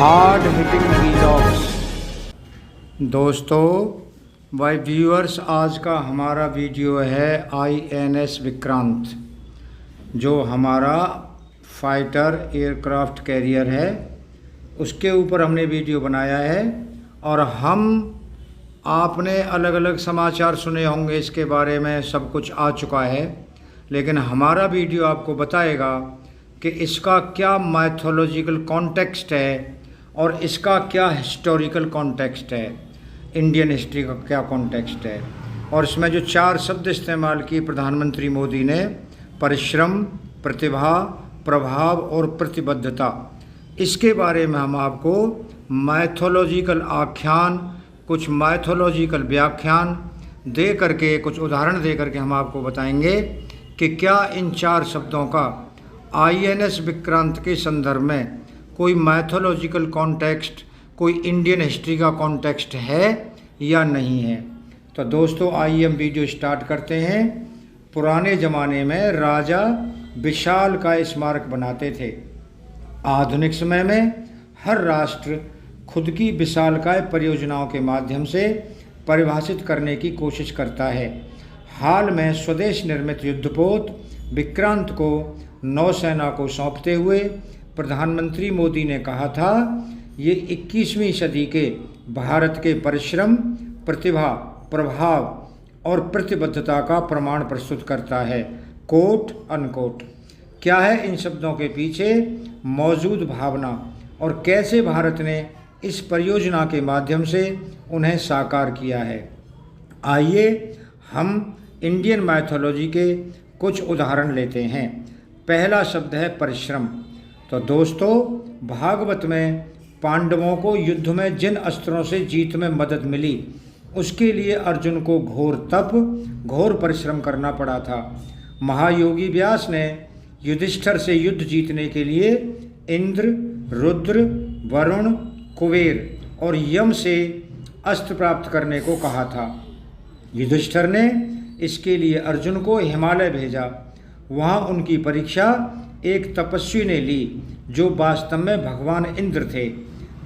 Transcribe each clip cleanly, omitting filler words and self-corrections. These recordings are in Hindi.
Hard hitting vlogs. दोस्तों भाई व्यूअर्स, आज का हमारा वीडियो है INS विक्रांत, जो हमारा फाइटर एयरक्राफ्ट कैरियर है, उसके ऊपर हमने वीडियो बनाया है। और हम आपने अलग अलग समाचार सुने होंगे, इसके बारे में सब कुछ आ चुका है, लेकिन हमारा वीडियो आपको बताएगा कि इसका क्या माइथोलॉजिकल कॉन्टेक्स्ट है और इसका क्या हिस्टोरिकल कॉन्टेक्स्ट है, इंडियन हिस्ट्री का क्या कॉन्टेक्स्ट है। और इसमें जो 4 शब्द इस्तेमाल किए प्रधानमंत्री मोदी ने, परिश्रम, प्रतिभा, प्रभाव और प्रतिबद्धता, इसके बारे में हम आपको माइथोलॉजिकल आख्यान, कुछ माइथोलॉजिकल व्याख्यान दे करके, कुछ उदाहरण दे करके हम आपको बताएंगे कि क्या इन 4 शब्दों का INS विक्रांत के संदर्भ में कोई मैथोलॉजिकल कॉन्टेक्स्ट, कोई इंडियन हिस्ट्री का कॉन्टेक्स्ट है या नहीं है। तो दोस्तों आइए हम वीडियो स्टार्ट करते हैं। पुराने ज़माने में राजा विशाल का स्मारक बनाते थे। आधुनिक समय में हर राष्ट्र खुद की विशालकाय परियोजनाओं के माध्यम से परिभाषित करने की कोशिश करता है। हाल में स्वदेश निर्मित युद्धपोत विक्रांत को नौसेना को सौंपते हुए प्रधानमंत्री मोदी ने कहा था, ये 21वीं सदी के भारत के परिश्रम, प्रतिभा, प्रभाव और प्रतिबद्धता का प्रमाण प्रस्तुत करता है, कोट अनकोट। क्या है इन शब्दों के पीछे मौजूद भावना और कैसे भारत ने इस परियोजना के माध्यम से उन्हें साकार किया है। आइए हम इंडियन माइथोलॉजी के कुछ उदाहरण लेते हैं। पहला शब्द है परिश्रम। तो दोस्तों भागवत में पांडवों को युद्ध में जिन अस्त्रों से जीत में मदद मिली, उसके लिए अर्जुन को घोर तप, घोर परिश्रम करना पड़ा था। महायोगी व्यास ने युधिष्ठिर से युद्ध जीतने के लिए इंद्र, रुद्र, वरुण, कुबेर और यम से अस्त्र प्राप्त करने को कहा था। युधिष्ठिर ने इसके लिए अर्जुन को हिमालय भेजा। वहाँ उनकी परीक्षा एक तपस्वी ने ली, जो वास्तव में भगवान इंद्र थे।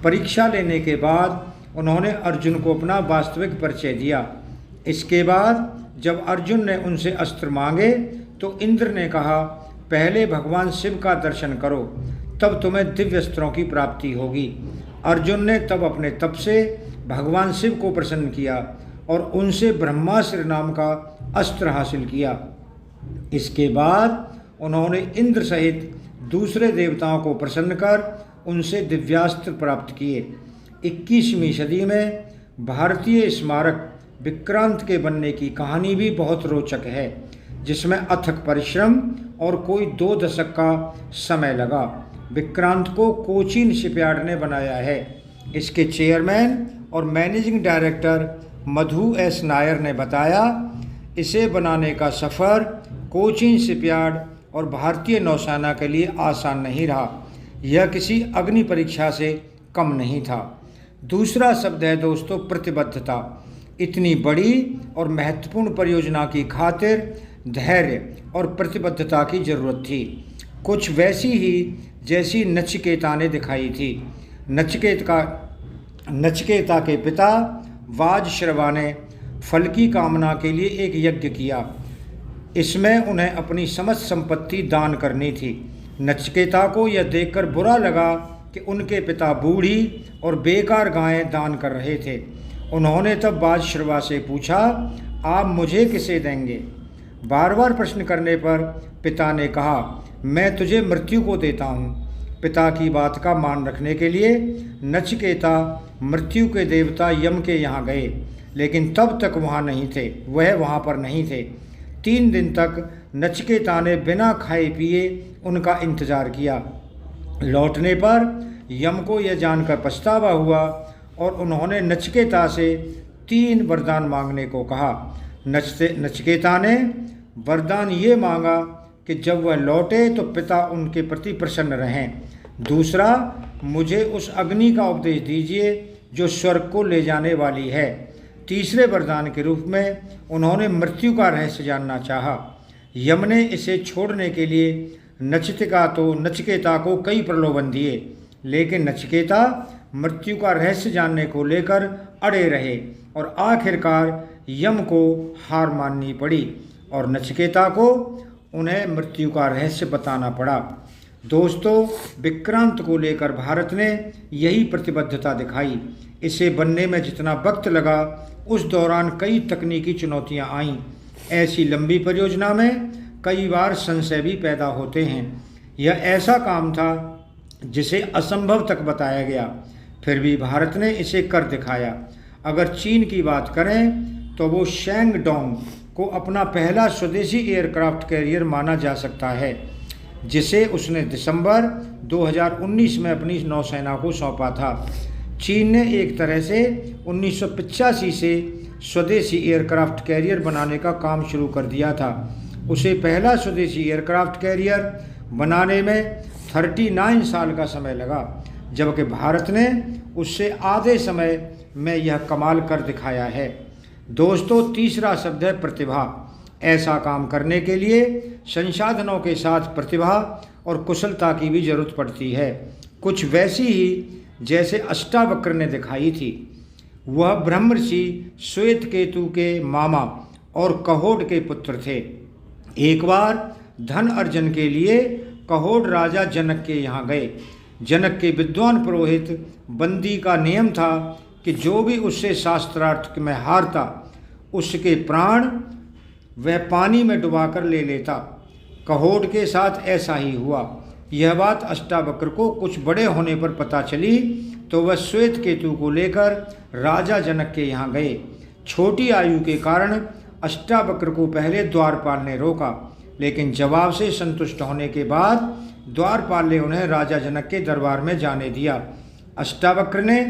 परीक्षा लेने के बाद उन्होंने अर्जुन को अपना वास्तविक परिचय दिया। इसके बाद जब अर्जुन ने उनसे अस्त्र मांगे तो इंद्र ने कहा, पहले भगवान शिव का दर्शन करो, तब तुम्हें दिव्य अस्त्रों की प्राप्ति होगी। अर्जुन ने तब अपने तप से भगवान शिव को प्रसन्न किया और उनसे ब्रह्मास्त्र नाम का अस्त्र हासिल किया। इसके बाद उन्होंने इंद्र सहित दूसरे देवताओं को प्रसन्न कर उनसे दिव्यास्त्र प्राप्त किए। 21वीं सदी में भारतीय स्मारक विक्रांत के बनने की कहानी भी बहुत रोचक है, जिसमें अथक परिश्रम और कोई 2 दशक का समय लगा। विक्रांत को कोचीन शिपयार्ड ने बनाया है। इसके चेयरमैन और मैनेजिंग डायरेक्टर मधु S नायर ने बताया, इसे बनाने का सफ़र कोचीन शिपयार्ड और भारतीय नौसेना के लिए आसान नहीं रहा। यह किसी अग्नि परीक्षा से कम नहीं था। दूसरा शब्द है दोस्तों प्रतिबद्धता। इतनी बड़ी और महत्वपूर्ण परियोजना की खातिर धैर्य और प्रतिबद्धता की जरूरत थी, कुछ वैसी ही जैसी नचिकेता ने दिखाई थी। नचिकेता के पिता वाजश्रवा ने फल की कामना के लिए एक यज्ञ किया। इसमें उन्हें अपनी समस्त संपत्ति दान करनी थी। नचिकेता को यह देखकर बुरा लगा कि उनके पिता बूढ़ी और बेकार गायें दान कर रहे थे। उन्होंने तब वाजश्रवा से पूछा, आप मुझे किसे देंगे? बार बार प्रश्न करने पर पिता ने कहा, मैं तुझे मृत्यु को देता हूँ। पिता की बात का मान रखने के लिए नचिकेता मृत्यु के देवता यम के यहाँ गए, लेकिन तब तक वहाँ नहीं थे, वह वहाँ पर नहीं थे। 3 दिन तक नचिकेता ने बिना खाए पिए उनका इंतजार किया। लौटने पर यम को यह जानकर पछतावा हुआ और उन्होंने नचिकेता से 3 वरदान मांगने को कहा। नचिकेता ने वरदान ये मांगा कि जब वह लौटे तो पिता उनके प्रति प्रसन्न रहें। दूसरा, मुझे उस अग्नि का उपदेश दीजिए जो स्वर्ग को ले जाने वाली है। तीसरे वरदान के रूप में उन्होंने मृत्यु का रहस्य जानना चाहा। यम ने इसे छोड़ने के लिए नचिकेता को कई प्रलोभन दिए। लेकिन नचिकेता मृत्यु का रहस्य जानने को लेकर अड़े रहे और आखिरकार यम को हार माननी पड़ी और नचिकेता को उन्हें मृत्यु का रहस्य बताना पड़ा। दोस्तों, विक्रांत को लेकर भारत ने यही प्रतिबद्धता दिखाई। इसे बनने में जितना वक्त लगा उस दौरान कई तकनीकी चुनौतियां आईं। ऐसी लंबी परियोजना में कई बार संशय भी पैदा होते हैं। यह ऐसा काम था जिसे असंभव तक बताया गया, फिर भी भारत ने इसे कर दिखाया। अगर चीन की बात करें तो वो शैंगडोंग को अपना पहला स्वदेशी एयरक्राफ्ट कैरियर माना जा सकता है, जिसे उसने दिसंबर 2019 में अपनी नौसेना को सौंपा था। चीन ने एक तरह से 1985 से स्वदेशी एयरक्राफ्ट कैरियर बनाने का काम शुरू कर दिया था। उसे पहला स्वदेशी एयरक्राफ्ट कैरियर बनाने में 39 साल का समय लगा, जबकि भारत ने उससे आधे समय में यह कमाल कर दिखाया है। दोस्तों, तीसरा शब्द है प्रतिभा। ऐसा काम करने के लिए संसाधनों के साथ प्रतिभा और कुशलता की भी जरूरत पड़ती है, कुछ वैसी ही जैसे अष्टावक्र ने दिखाई थी। वह ब्रह्मर्षि श्वेतकेतु के मामा और कहोड के पुत्र थे। एक बार धन अर्जन के लिए कहोड राजा जनक के यहाँ गए। जनक के विद्वान पुरोहित बंदी का नियम था कि जो भी उससे शास्त्रार्थ में हारता उसके प्राण वह पानी में डुबाकर ले लेता। कहोड के साथ ऐसा ही हुआ। यह बात अष्टावक्र को कुछ बड़े होने पर पता चली तो वह श्वेतकेतु को लेकर राजा जनक के यहाँ गए। छोटी आयु के कारण अष्टावक्र को पहले द्वारपाल ने रोका, लेकिन जवाब से संतुष्ट होने के बाद द्वारपाल ने उन्हें राजा जनक के दरबार में जाने दिया। अष्टावक्र ने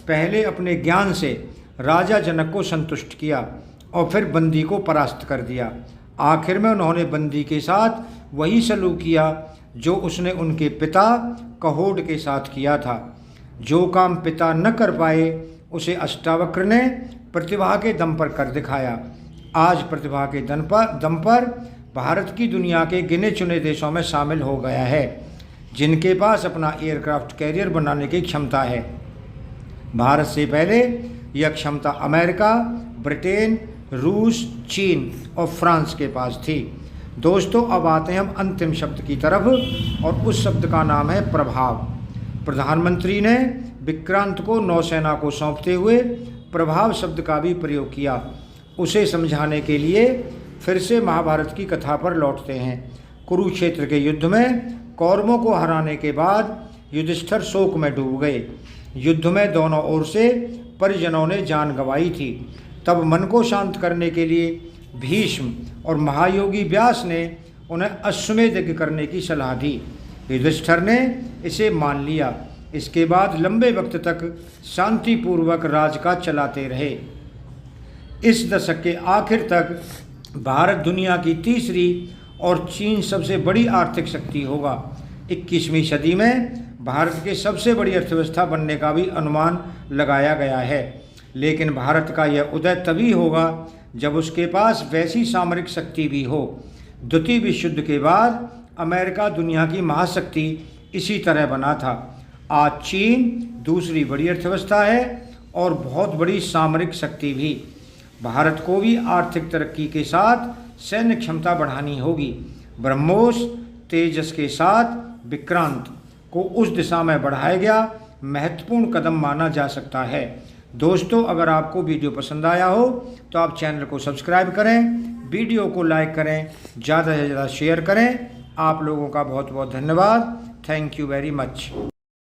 पहले अपने ज्ञान से राजा जनक को संतुष्ट किया और फिर बंदी को परास्त कर दिया। आखिर में उन्होंने बंदी के साथ वही सलूक किया जो उसने उनके पिता कहोड के साथ किया था। जो काम पिता न कर पाए उसे अष्टावक्र ने प्रतिभा के दम पर कर दिखाया। आज प्रतिभा के दम पर भारत की दुनिया के गिने चुने देशों में शामिल हो गया है, जिनके पास अपना एयरक्राफ्ट कैरियर बनाने की क्षमता है। भारत से पहले यह क्षमता अमेरिका, ब्रिटेन, रूस, चीन और फ्रांस के पास थी। दोस्तों, अब आते हैं हम अंतिम शब्द की तरफ और उस शब्द का नाम है प्रभाव। प्रधानमंत्री ने विक्रांत को नौसेना को सौंपते हुए प्रभाव शब्द का भी प्रयोग किया। उसे समझाने के लिए फिर से महाभारत की कथा पर लौटते हैं। कुरुक्षेत्र के युद्ध में कौरवों को हराने के बाद युधिष्ठिर शोक में डूब गए। युद्ध में दोनों ओर से परिजनों ने जान गंवाई थी। तब मन को शांत करने के लिए भीष्म और महायोगी व्यास ने उन्हें अश्वमेध यज्ञ करने की सलाह दी। युधिष्ठिर ने इसे मान लिया। इसके बाद लंबे वक्त तक शांतिपूर्वक राज का चलाते रहे। इस दशक के आखिर तक भारत दुनिया की तीसरी और चीन सबसे बड़ी आर्थिक शक्ति होगा। 21वीं सदी में भारत के सबसे बड़ी अर्थव्यवस्था बनने का भी अनुमान लगाया गया है। लेकिन भारत का यह उदय तभी होगा जब उसके पास वैसी सामरिक शक्ति भी हो। द्वितीय विश्व युद्ध के बाद अमेरिका दुनिया की महाशक्ति इसी तरह बना था। आज चीन दूसरी बड़ी अर्थव्यवस्था है और बहुत बड़ी सामरिक शक्ति भी। भारत को भी आर्थिक तरक्की के साथ सैन्य क्षमता बढ़ानी होगी। ब्रह्मोस तेजस के साथ विक्रांत को उस दिशा में बढ़ाया गया महत्वपूर्ण कदम माना जा सकता है। दोस्तों, अगर आपको वीडियो पसंद आया हो तो आप चैनल को सब्सक्राइब करें, वीडियो को लाइक करें, ज़्यादा से ज़्यादा शेयर करें। आप लोगों का बहुत बहुत धन्यवाद। Thank you very much.